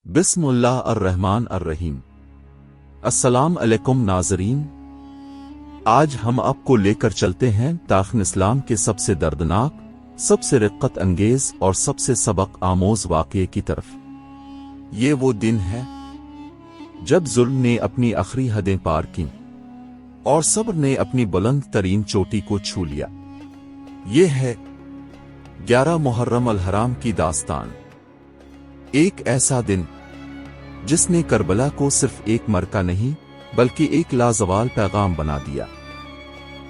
بسم اللہ الرحمن الرحیم۔ السلام علیکم ناظرین، آج ہم آپ کو لے کر چلتے ہیں تاریخ اسلام کے سب سے دردناک، سب سے رقت انگیز اور سب سے سبق آموز واقعے کی طرف۔ یہ وہ دن ہے جب ظلم نے اپنی آخری حدیں پار کیں اور صبر نے اپنی بلند ترین چوٹی کو چھو لیا۔ یہ ہے 11 محرم الحرام کی داستان، ایک ایسا دن جس نے کربلا کو صرف ایک مرکہ نہیں بلکہ ایک لازوال پیغام بنا دیا۔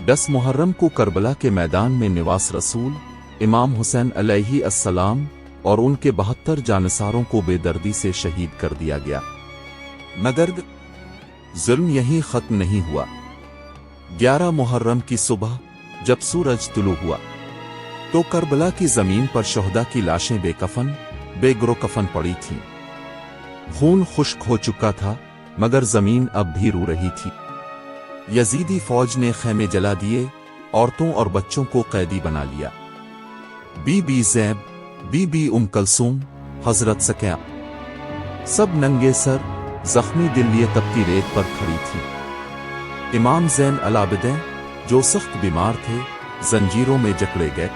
10 محرم کو کربلا کے میدان میں نواس رسول امام حسین علیہ السلام اور ان کے 72 جانثاروں کو بے دردی سے شہید کر دیا گیا۔ مگر ظلم یہیں ختم نہیں ہوا۔ 11 محرم کی صبح جب سورج طلوع ہوا تو کربلا کی زمین پر شہداء کی لاشیں بے کفن بے گرو کفن پڑی تھیں۔ خون خشک ہو چکا تھا مگر زمین اب بھی رو رہی تھی۔ یزیدی فوج نے خیمے جلا دیے، عورتوں اور بچوں کو قیدی بنا لیا۔ بی بی زینب، بی بی ام کلثوم، حضرت سکینہ سب ننگے سر زخمی دل لیے تپتی ریت پر کھڑی تھی۔ امام زین العابدین جو سخت بیمار تھے زنجیروں میں جکڑے گئے۔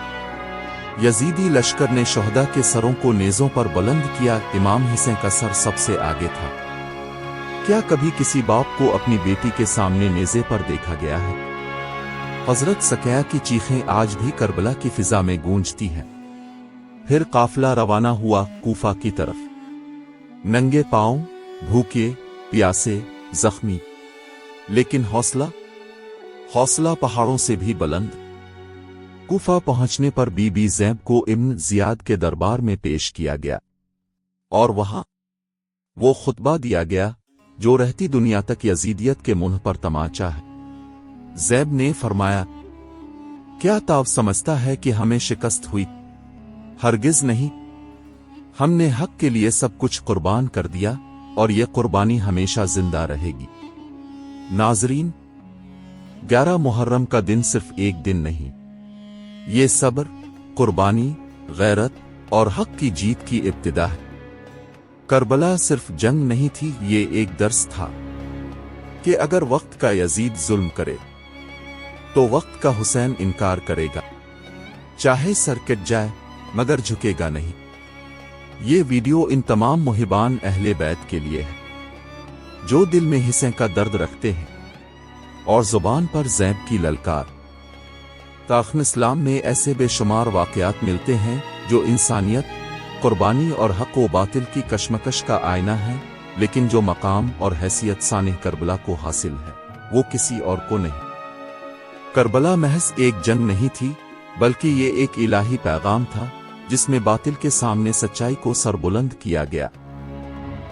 یزیدی لشکر نے شہداء کے سروں کو نیزوں پر بلند کیا، امام حسین کا سر سب سے آگے تھا۔ کیا کبھی کسی باپ کو اپنی بیٹی کے سامنے نیزے پر دیکھا گیا ہے؟ حضرت سکینہ کی چیخیں آج بھی کربلا کی فضا میں گونجتی ہیں۔ پھر قافلہ روانہ ہوا کوفہ کی طرف، ننگے پاؤں، بھوکے پیاسے زخمی، لیکن حوصلہ پہاڑوں سے بھی بلند۔ کوفہ پہنچنے پر بی بی زینب کو ابن زیاد کے دربار میں پیش کیا گیا اور وہاں وہ خطبہ دیا گیا جو رہتی دنیا تک یزیدیت کے منہ پر تماچا ہے۔ زینب نے فرمایا، کیا تو سمجھتا ہے کہ ہمیں شکست ہوئی؟ ہرگز نہیں، ہم نے حق کے لیے سب کچھ قربان کر دیا اور یہ قربانی ہمیشہ زندہ رہے گی۔ ناظرین، 11 محرم کا دن صرف ایک دن نہیں، یہ صبر، قربانی، غیرت اور حق کی جیت کی ابتدا ہے۔ کربلا صرف جنگ نہیں تھی، یہ ایک درس تھا کہ اگر وقت کا یزید ظلم کرے تو وقت کا حسین انکار کرے گا، چاہے سر کٹ جائے مگر جھکے گا نہیں۔ یہ ویڈیو ان تمام محبان اہل بیت کے لیے ہے جو دل میں حسین کا درد رکھتے ہیں اور زبان پر زینب کی للکار۔ تاریخ اسلام میں ایسے بے شمار واقعات ملتے ہیں جو انسانیت، قربانی اور حق و باطل کی کشمکش کا آئینہ ہے، لیکن جو مقام اور حیثیت سانح کربلا کو حاصل ہے وہ کسی اور کو نہیں۔ کربلا محض ایک جنگ نہیں تھی بلکہ یہ ایک الہی پیغام تھا جس میں باطل کے سامنے سچائی کو سربلند کیا گیا۔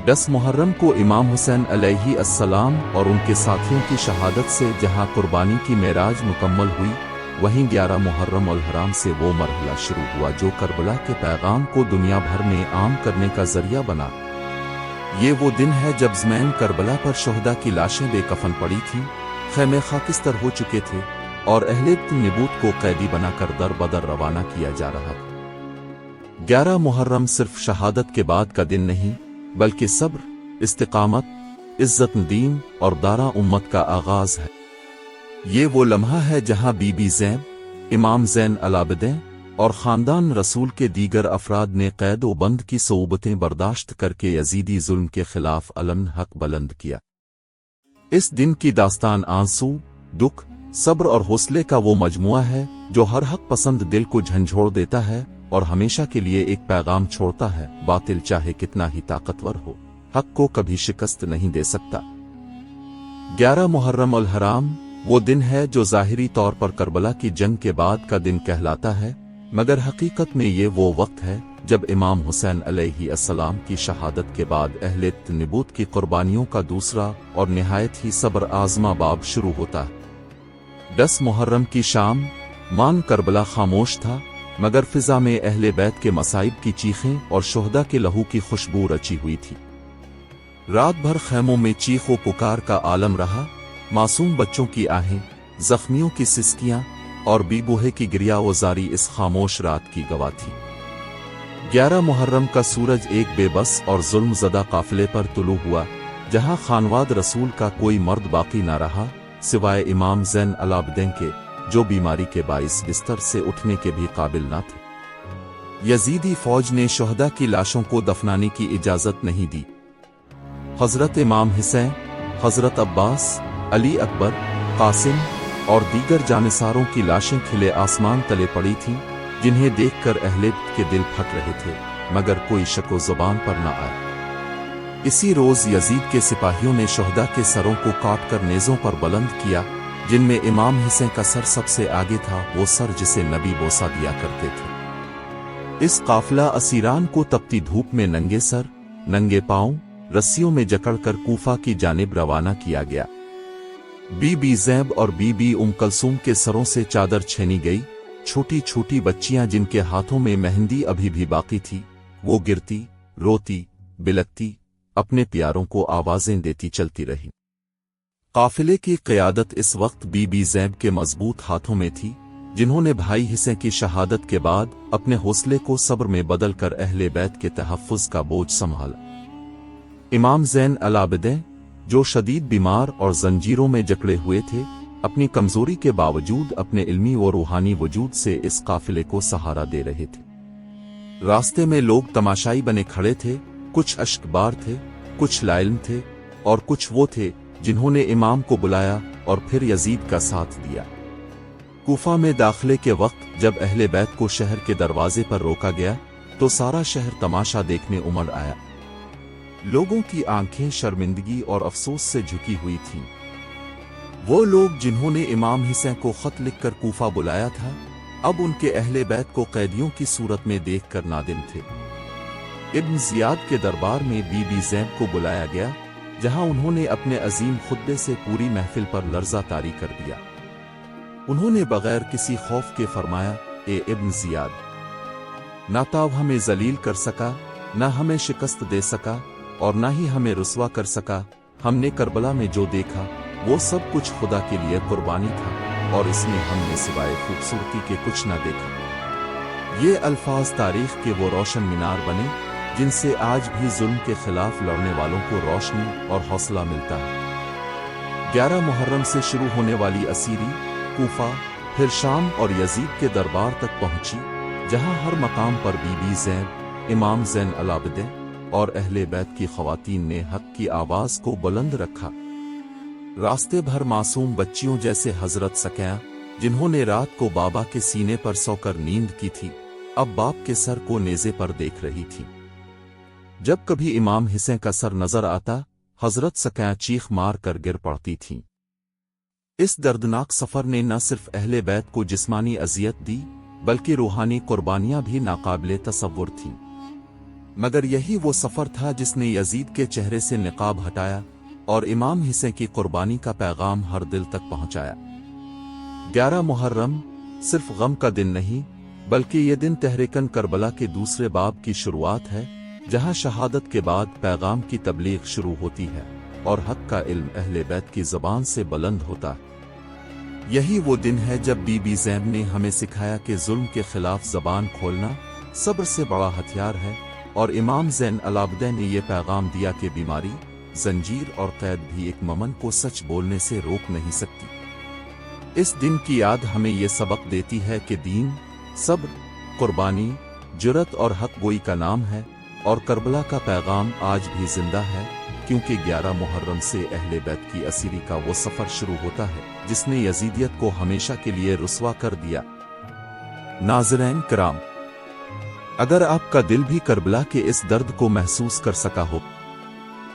10 محرم کو امام حسین علیہ السلام اور ان کے ساتھیوں کی شہادت سے جہاں قربانی کی معراج مکمل ہوئی، وہیں 11 محرم الحرام سے وہ مرحلہ شروع ہوا جو کربلا کے پیغام کو دنیا بھر میں عام کرنے کا ذریعہ بنا۔ یہ وہ دن ہے جب زمین کربلا پر شہداء کی لاشیں بے کفن پڑی تھیں، خیمے خاکستر ہو چکے تھے اور اہل نبوت کو قیدی بنا کر در بدر روانہ کیا جا رہا تھا۔ 11 محرم صرف شہادت کے بعد کا دن نہیں بلکہ صبر، استقامت، عزت دین اور دارا امت کا آغاز ہے۔ یہ وہ لمحہ ہے جہاں بی بی زینب، امام زین العابدین اور خاندان رسول کے دیگر افراد نے قید و بند کی صعوبتیں برداشت کر کے یزیدی ظلم کے خلاف علن حق بلند کیا۔ اس دن کی داستان آنسو، دکھ، صبر اور حوصلے کا وہ مجموعہ ہے جو ہر حق پسند دل کو جھنجھوڑ دیتا ہے اور ہمیشہ کے لیے ایک پیغام چھوڑتا ہے، باطل چاہے کتنا ہی طاقتور ہو، حق کو کبھی شکست نہیں دے سکتا۔ 11 محرم الحرام وہ دن ہے جو ظاہری طور پر کربلا کی جنگ کے بعد کا دن کہلاتا ہے، مگر حقیقت میں یہ وہ وقت ہے جب امام حسین علیہ السلام کی شہادت کے بعد اہل نبوت کی قربانیوں کا دوسرا اور نہایت ہی صبر آزما باب شروع ہوتا ہے۔ 10 محرم کی شام مان کربلا خاموش تھا، مگر فضا میں اہل بیت کے مصائب کی چیخیں اور شہداء کے لہو کی خوشبو رچی ہوئی تھی۔ رات بھر خیموں میں چیخ و پکار کا عالم رہا، معصوم بچوں کی آہیں، زخمیوں کی سسکیاں اور بی بوہے کی گریہ و زاری اس خاموش رات کی گواہ تھی۔ 11 मुहर्रम का सूरज एक बेबस और जुल्म-ज़दा काफिले पर तुलू हुआ, जहां खानवाद रसूल का कोई मर्द बाकी न रहा सिवाय इमाम ज़ैन अल-आबिदीन के, जो बीमारी के बाइस बिस्तर से उठने के भी काबिल न थे। यजीदी फौज ने शुहदा की लाशों को दफनाने की इजाजत नहीं दी। हजरत इमाम हुसैन, हजरत अब्बास, अली अकबर, कासिम और दीगर जानिसारों की लाशें खिले आसमान तले पड़ी थीं, जिन्हें देखकर अहले बैत के दिल फट रहे थे, मगर कोई शको ज़ुबान पर न आया। इसी रोज यजीद के सिपाहियों ने शुहदा के सरों को काट कर नेज़ों पर बुलंद किया, जिनमें इमाम हुसैन का सर सबसे आगे था, वो सर जिसे नबी बोसा दिया करते थे। इस काफिला असीरान को तपती धूप में नंगे सर, नंगे पांव, रस्सियों में जकड़कर कूफा की जानिब रवाना किया गया। बीबी ज़ैनब और बीबी उम कलसूम के सरों से चादर छीनी गई। छोटी छोटी बच्चियां जिनके हाथों में मेहंदी अभी भी बाकी थी, वो गिरती, रोती, बिलकती, अपने प्यारों को आवाजें देती चलती रही। काफिले की क़यादत इस वक्त बीबी ज़ैनब के मजबूत हाथों में थी, जिन्होंने भाई हुसैन की शहादत के बाद अपने हौसले को सब्र में बदलकर अहले बैत के तहफ़्फ़ुज़ का बोझ संभाला। इमाम ज़ैन अल-आबिदीन, जो शदीद बीमार और जंजीरों में जकड़े हुए थे, अपनी कमजोरी के बावजूद अपने इल्मी व रूहानी वजूद से इस काफिले को सहारा दे रहे थे। रास्ते में लोग तमाशाई बने खड़े थे, कुछ अश्कबार थे, कुछ लाइल्म थे और कुछ वो थे जिन्होंने इमाम को बुलाया और फिर यजीद का साथ दिया। कूफा में दाखिले के वक्त जब अहले बैत को शहर के दरवाजे पर रोका गया, तो सारा शहर तमाशा देखने उमड़ आया। लोगों की आंखें शर्मिंदगी और अफसोस से झुकी हुई थीं। वो लोग जिन्होंने इमाम हुसैन को खत लिखकर कूफा बुलाया था, अब उनके अहले बैत को कैदियों की सूरत में देखकर नादिम थे। इब्न ज़ियाद के दरबार में बीबी ज़ैनब को बुलाया गया, जहां उन्होंने अपने अजीम खुतबे से पूरी महफिल पर लर्जा तारी कर दिया। उन्होंने बगैर किसी खौफ के फरमाया, ए इब्न ज़ियाद, ना तो हमें जलील कर सका, ना हमें शिकस्त दे सका और ना ही हमें रुस्वा कर सका। हमने करबला में जो देखा वो सब कुछ खुदा के लिए कुर्बानी था, और इसमें हमने सिवाय खूबसूरती के कुछ न देखा। ये अल्फाज तारीख के वो रोशन मीनार बने, जिनसे आज भी जुल्म के खिलाफ लड़ने वालों को रोशनी और हौसला मिलता है। 11 मुहर्रम से शुरू होने वाली असीरी कूफा, फिर शाम और यजीद के दरबार तक पहुंची, जहां हर मकाम पर बीबी ज़ैनब, इमाम ज़ैन अल-आबिदीन और अहले बैत की ख़वातीन ने हक की आवाज़ को बुलंद रखा। रास्ते भर मासूम बच्चियों जैसे हजरत सकैया, जिन्होंने रात को बाबा के सीने पर सोकर नींद की थी, अब बाप के सर को नेज़े पर देख रही थी। जब कभी इमाम हुसैन का सर नजर आता, हजरत सकैया चीख मार कर गिर पड़ती थीं। इस दर्दनाक सफर ने न सिर्फ अहले बैत को जिस्मानी अजियत दी, बल्कि रूहानी कुर्बानियां भी नाकाबिले तसव्वुर थीं। मगर यही वो सफर था जिसने यजीद के चेहरे से निकाब हटाया और इमाम हुसैन की कुर्बानी का पैगाम हर दिल तक पहुंचाया। 11 मुहर्रम सिर्फ गम का दिन नहीं, बल्कि ये दिन तहरीकन करबला के दूसरे बाब की शुरुआत है, जहां शहादत के बाद पैगाम की तबलीग शुरू होती है और हक का इल्म अहले बैत की ज़बान से बुलंद होता है। यही वो दिन है जब बीबी ज़ैनब ने हमें सिखाया कि जुल्म के खिलाफ ज़बान खोलना सब्र से बड़ा हथियार है, और इमाम ज़ैन अल-आबिदीन ने यह पैगाम दिया कि बीमारी, जंजीर और कैद भी एक मोमिन को सच बोलने से रोक नहीं सकती। इस दिन की याद हमें यह सबक देती है कि दीन, सब्र, कुर्बानी, जुरत और हक गोई का नाम है, और करबला का पैगाम आज भी जिंदा है, क्योंकि 11 मुहर्रम से अहले बैत की असीरी का वो सफर शुरू होता है जिसने यजीदियत को हमेशा के लिए रुस्वा कर दिया। नाज़रीन किराम, अगर आपका दिल भी करबला के इस दर्द को महसूस कर सका हो,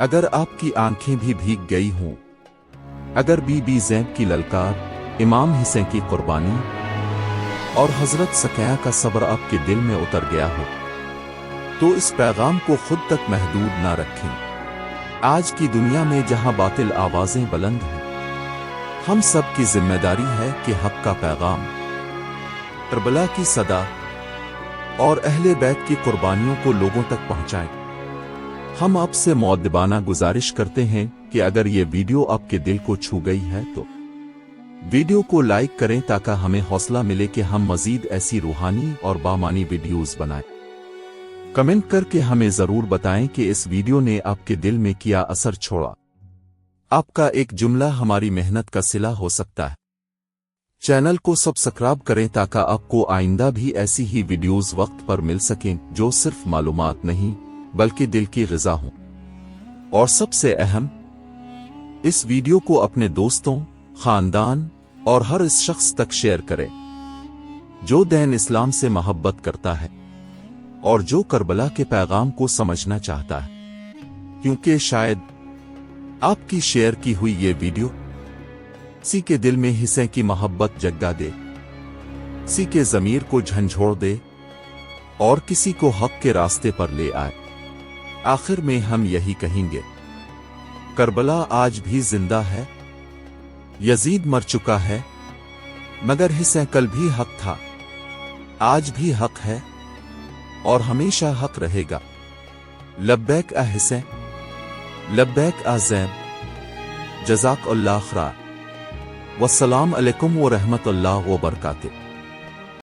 अगर आपकी आंखें भी भीग गई हों, अगर बीबी ज़ैनब की ललकार, इमाम हुसैन की कुर्बानी और हजरत सकैया का सब्र आपके दिल में उतर गया हो, तो इस पैगाम को खुद तक महदूद ना रखें। आज की दुनिया में जहां बातिल आवाजें बुलंद हैं, हम सब की जिम्मेदारी है कि हक का पैगाम, करबला की सदा और अहले बैत की कुर्बानियों को लोगों तक पहुंचाएं। हम आपसे मुअद्दबाना गुजारिश करते हैं कि अगर ये वीडियो आपके दिल को छू गई है तो वीडियो को लाइक करें, ताकि हमें हौसला मिले कि हम मजीद ऐसी रूहानी और बामानी वीडियोस बनाएं। कमेंट करके हमें जरूर बताएं कि इस वीडियो ने आपके दिल में क्या असर छोड़ा। आपका एक जुमला हमारी मेहनत का सिला हो सकता है। चैनल को सब्सक्राइब करें ताकि आपको आइंदा भी ऐसी ही वीडियोस वक्त पर मिल सकें जो सिर्फ मालूमात नहीं बल्कि दिल की ग़िज़ा हों। और सबसे अहम, इस वीडियो को अपने दोस्तों, खानदान और हर इस शख्स तक शेयर करें जो दीन इस्लाम से मोहब्बत करता है और जो करबला के पैगाम को समझना चाहता है, क्योंकि शायद आपकी शेयर की हुई ये वीडियो किसी के दिल में हिस्से की मोहब्बत जगा दे, किसी के ज़मीर को झंझोड़ दे और किसी को हक के रास्ते पर ले आए। आखिर में हम यही कहेंगे, करबला आज भी जिंदा है, यजीद मर चुका है, मगर हिस्से कल भी हक था, आज भी हक है और हमेशा हक रहेगा। लब्बैक आ हिस्से, लब्बैक आ ज़ैब, जज़ाक अल्लाह खैर। वस्सलाम अलैकुम व रहमतुल्लाह व बरकातुहू।